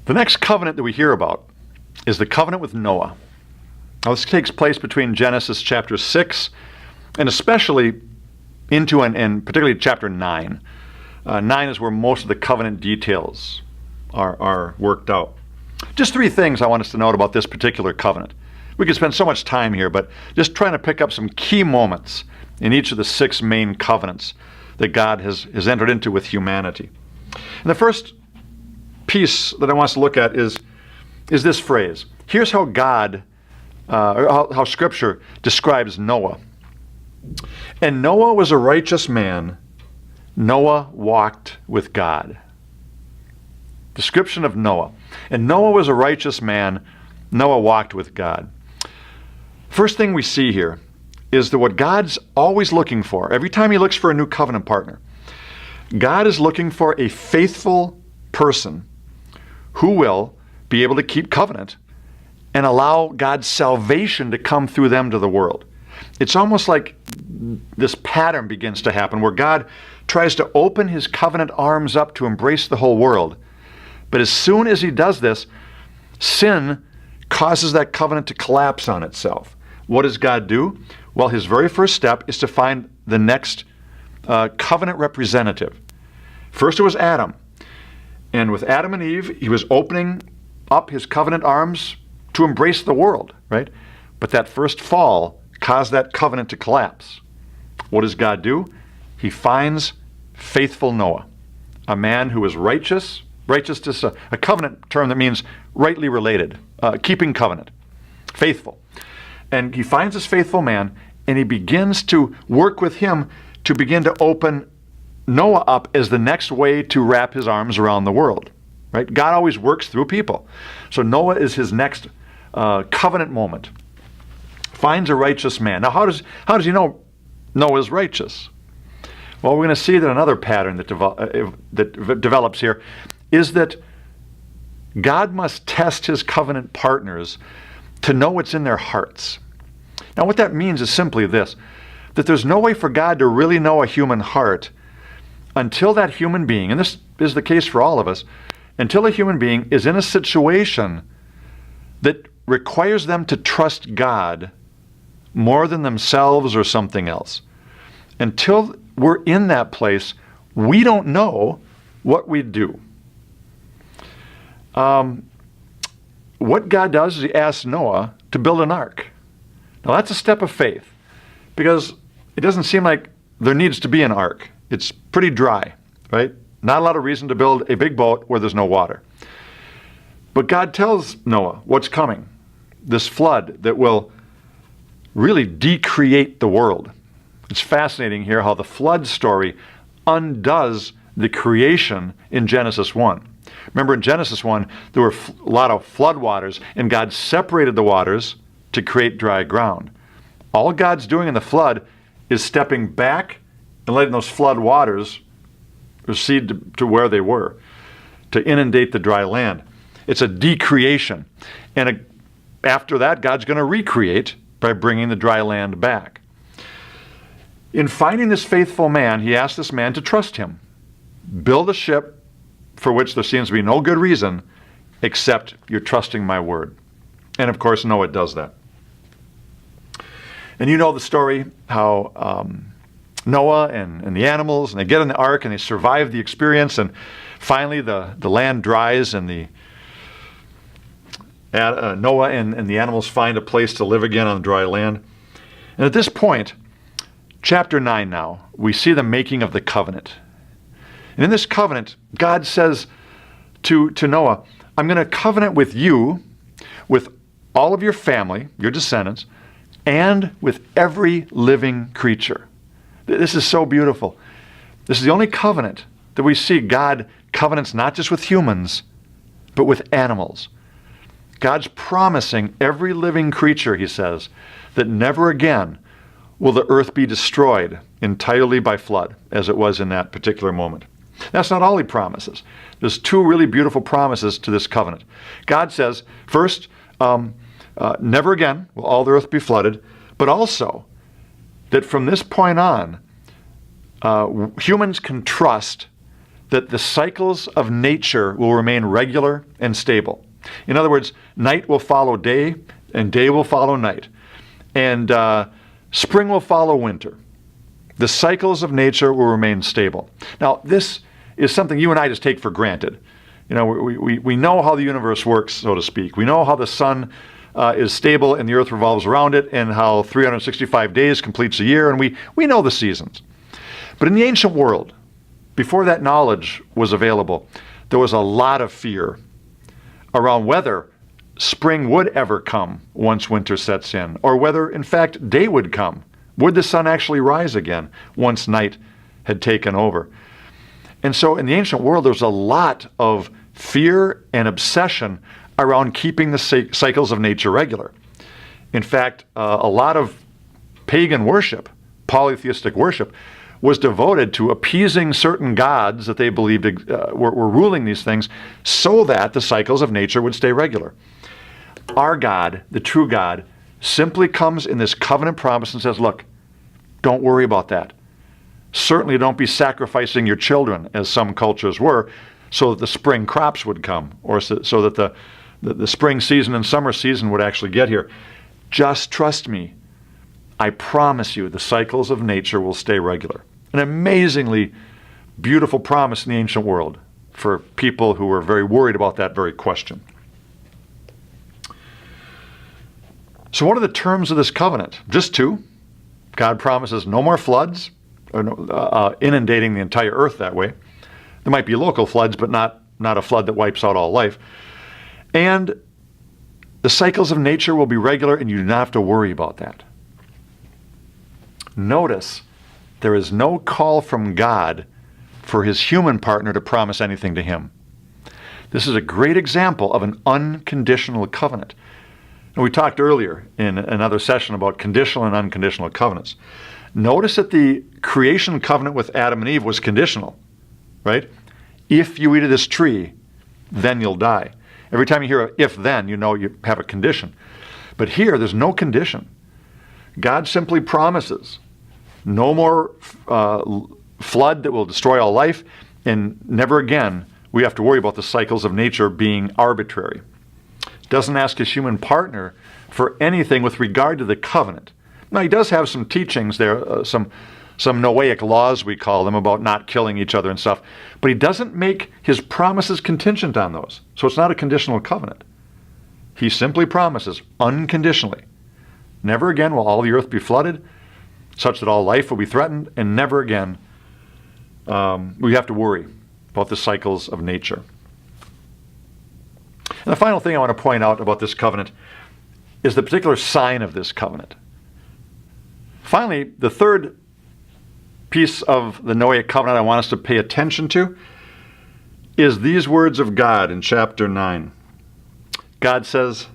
The next covenant that we hear about is the covenant with Noah. Now, this takes place between Genesis chapter 6 and especially into and particularly chapter 9. 9 is where most of the covenant details are worked out. Just three things I want us to note about this particular covenant. We could spend so much time here, but just trying to pick up some key moments in each of the 6 main covenants that God has entered into with humanity. And the first piece that I want us to look at is this phrase. Here's how God, or how Scripture describes Noah. And Noah was a righteous man. Noah walked with God. Description of Noah. And Noah was a righteous man. Noah walked with God. First thing we see here is that what God's always looking for, every time he looks for a new covenant partner, God is looking for a faithful person who will be able to keep covenant and allow God's salvation to come through them to the world. It's almost like this pattern begins to happen where God tries to open his covenant arms up to embrace the whole world. But as soon as he does this, sin causes that covenant to collapse on itself. What does God do? Well, his very first step is to find the next covenant representative. First it was Adam. And with Adam and Eve, he was opening up his covenant arms to embrace the world, right? But that first fall caused that covenant to collapse. What does God do? He finds faithful Noah, a man who is righteous. Righteous is a covenant term that means rightly related, keeping covenant, faithful. And he finds this faithful man, and he begins to work with him to begin to open Noah up as the next way to wrap his arms around the world. Right? God always works through people. So Noah is his next covenant moment. Finds a righteous man. Now, how does he know Noah is righteous? Well, we're going to see that another pattern that develops here is that God must test his covenant partners to know what's in their hearts. Now, what that means is simply this, that there's no way for God to really know a human heart until that human being, and this is the case for all of us, until a human being is in a situation that requires them to trust God more than themselves or something else. Until we're in that place, we don't know what we do. What God does is he asks Noah to build an ark. Now that's a step of faith, because it doesn't seem like there needs to be an ark. It's pretty dry, right? Not a lot of reason to build a big boat where there's no water. But God tells Noah what's coming, this flood that will really decreate the world. It's fascinating here how the flood story undoes the creation in Genesis 1. Remember, in Genesis 1, there were a lot of flood waters, and God separated the waters to create dry ground. All God's doing in the flood is stepping back and letting those flood waters recede to where they were, to inundate the dry land. It's a decreation. And after that, God's going to recreate by bringing the dry land back. In finding this faithful man, he asked this man to trust him. Build a ship for which there seems to be no good reason except you're trusting my word. And of course, Noah does that. And you know the story, how Noah and the animals, and they get in the ark and they survive the experience, and finally the land dries, and Noah and the animals find a place to live again on dry land. And at this point, chapter 9 now, we see the making of the covenant. And in this covenant, God says to Noah, I'm going to covenant with you, with all of your family, your descendants, and with every living creature. This is so beautiful. This is the only covenant that we see God covenants not just with humans, but with animals. God's promising every living creature, he says, that never again will the earth be destroyed entirely by flood, as it was in that particular moment. That's not all he promises. There's two really beautiful promises to this covenant. God says, first, never again will all the earth be flooded, but also that from this point on, humans can trust that the cycles of nature will remain regular and stable. In other words, night will follow day, and day will follow night. And spring will follow winter. The cycles of nature will remain stable. Now, this is something you and I just take for granted. You know, we know how the universe works, so to speak. We know how the sun is stable and the earth revolves around it, and how 365 days completes a year, and we know the seasons. But in the ancient world, before that knowledge was available, there was a lot of fear around whether spring would ever come once winter sets in, or whether, in fact, day would come. Would the sun actually rise again once night had taken over? And so in the ancient world, there was a lot of fear and obsession around keeping the cycles of nature regular. In fact, a lot of pagan worship, polytheistic worship, was devoted to appeasing certain gods that they believed were ruling these things so that the cycles of nature would stay regular. Our God, the true God, simply comes in this covenant promise and says, look, don't worry about that. Certainly don't be sacrificing your children, as some cultures were, so that the spring crops would come, or so that the spring season and summer season would actually get here. Just trust me. I promise you the cycles of nature will stay regular. An amazingly beautiful promise in the ancient world for people who were very worried about that very question. So what are the terms of this covenant? Just two. God promises no more floods, inundating the entire earth that way. There might be local floods, but not a flood that wipes out all life. And the cycles of nature will be regular, and you do not have to worry about that. Notice there is no call from God for his human partner to promise anything to him. This is a great example of an unconditional covenant. And we talked earlier in another session about conditional and unconditional covenants. Notice that the creation covenant with Adam and Eve was conditional, right? If you eat of this tree, then you'll die. Every time you hear a if then, you know you have a condition. But here, there's no condition. God simply promises no more flood that will destroy all life, and never again we have to worry about the cycles of nature being arbitrary. Doesn't ask his human partner for anything with regard to the covenant. Now, he does have some teachings there, some Noahic laws, we call them, about not killing each other and stuff, but he doesn't make his promises contingent on those. So it's not a conditional covenant. He simply promises unconditionally, never again will all the earth be flooded, such that all life will be threatened, and never again we have to worry about the cycles of nature. And the final thing I want to point out about this covenant is the particular sign of this covenant. Finally, the third piece of the Noahic covenant I want us to pay attention to is these words of God in chapter 9. God says,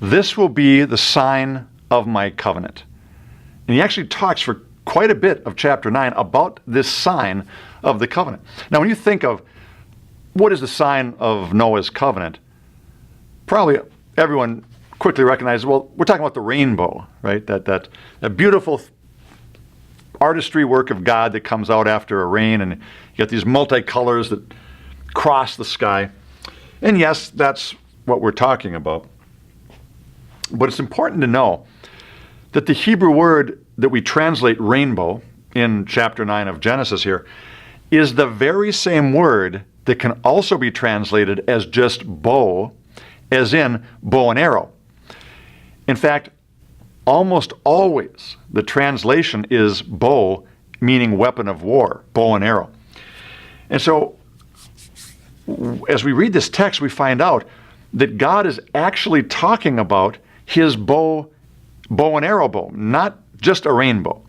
"This will be the sign of my covenant." And he actually talks for quite a bit of chapter 9 about this sign of the covenant. Now, when you think of what is the sign of Noah's covenant, probably everyone quickly recognizes, well, we're talking about the rainbow, right? That beautiful artistry work of God that comes out after a rain, and you get these multicolors that cross the sky. And yes, that's what we're talking about. But it's important to know that the Hebrew word that we translate rainbow in chapter 9 of Genesis here is the very same word that can also be translated as just bow, as in bow and arrow. In fact, almost always the translation is bow, meaning weapon of war, bow and arrow. And so as we read this text, we find out that God is actually talking about his bow and arrow bow, not just a rainbow.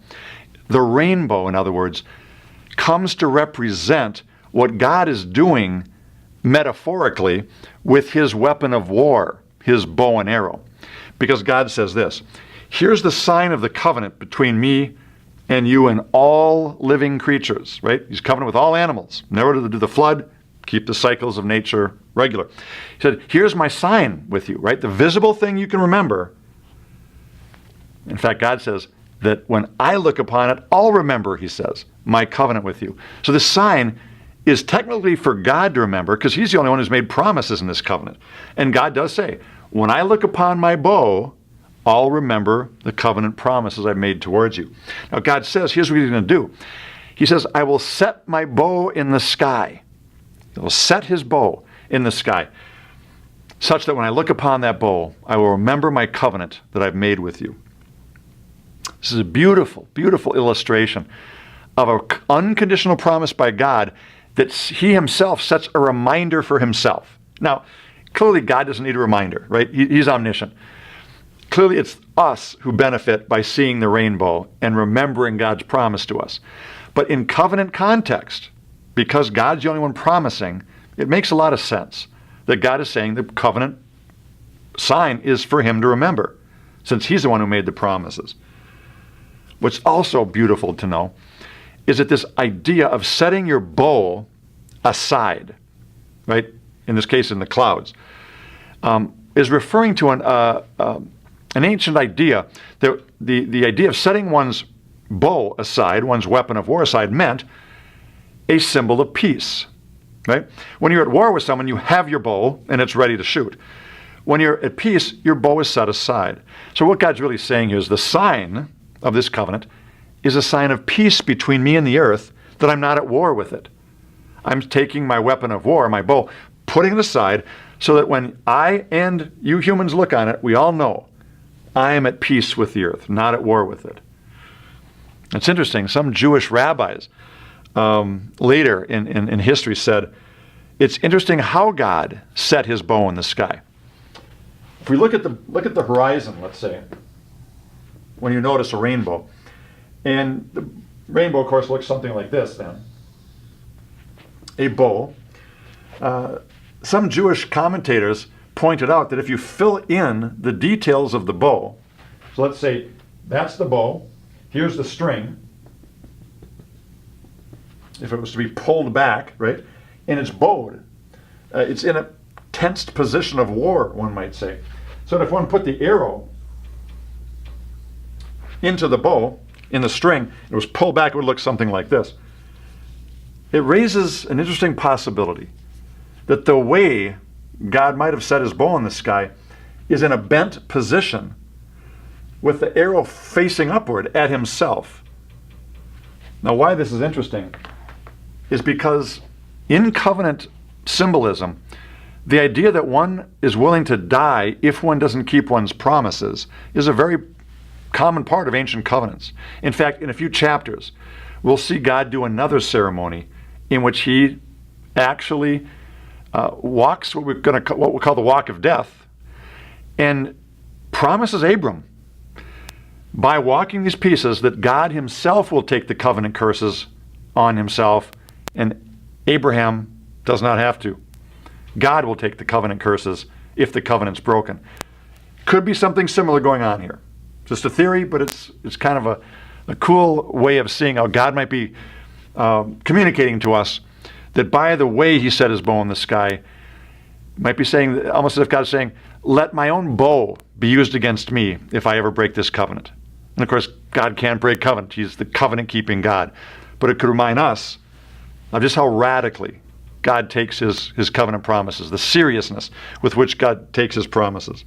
The rainbow, in other words, comes to represent what God is doing metaphorically with his weapon of war, his bow and arrow. Because God says this, here's the sign of the covenant between me and you and all living creatures, right? He's covenant with all animals, never to do the flood, keep the cycles of nature regular. He said, here's my sign with you, right? The visible thing you can remember. In fact, God says that when I look upon it, I'll remember, he says, my covenant with you. So the sign is technically for God to remember, because he's the only one who's made promises in this covenant. And God does say, when I look upon my bow, I'll remember the covenant promises I've made towards you. Now God says, here's what he's going to do. He says, I will set my bow in the sky. He will set his bow in the sky, such that when I look upon that bow, I will remember my covenant that I've made with you. This is a beautiful, beautiful illustration of an unconditional promise by God that he himself sets a reminder for himself. Now, clearly God doesn't need a reminder, right? He's omniscient. Clearly it's us who benefit by seeing the rainbow and remembering God's promise to us. But in covenant context, because God's the only one promising, it makes a lot of sense that God is saying the covenant sign is for him to remember, since he's the one who made the promises. What's also beautiful to know is that this idea of setting your bow aside, right, in this case in the clouds, is referring to an ancient idea. That the idea of setting one's bow aside, one's weapon of war aside, meant a symbol of peace. Right? When you're at war with someone, you have your bow and it's ready to shoot. When you're at peace, your bow is set aside. So what God's really saying here is the sign of this covenant is a sign of peace between me and the earth, that I'm not at war with it. I'm taking my weapon of war, my bow, putting it aside, so that when I and you humans look on it, we all know I am at peace with the earth, not at war with it. It's interesting. Some Jewish rabbis later in history said, it's interesting how God set his bow in the sky. If we look at the horizon, let's say, when you notice a rainbow, and the rainbow, of course, looks something like this then. A bow. Some Jewish commentators pointed out that if you fill in the details of the bow, so let's say that's the bow, here's the string, if it was to be pulled back, right, and it's bowed, it's in a tensed position of war, one might say. So if one put the arrow into the bow, in the string, it was pulled back, it would look something like this. It raises an interesting possibility that the way God might have set his bow in the sky is in a bent position with the arrow facing upward at himself. Now, why this is interesting is because in covenant symbolism, the idea that one is willing to die if one doesn't keep one's promises is a very common part of ancient covenants. In fact, in a few chapters, we'll see God do another ceremony in which he actually walks what we'll call the walk of death, and promises Abram by walking these pieces that God himself will take the covenant curses on himself, and Abraham does not have to. God will take the covenant curses if the covenant's broken. Could be something similar going on here. Just a theory, but it's kind of a cool way of seeing how God might be communicating to us that by the way he set his bow in the sky, might be saying, almost as if God's saying, let my own bow be used against me if I ever break this covenant. And of course, God can't break covenant. He's the covenant-keeping God. But it could remind us of just how radically God takes his covenant promises, the seriousness with which God takes his promises.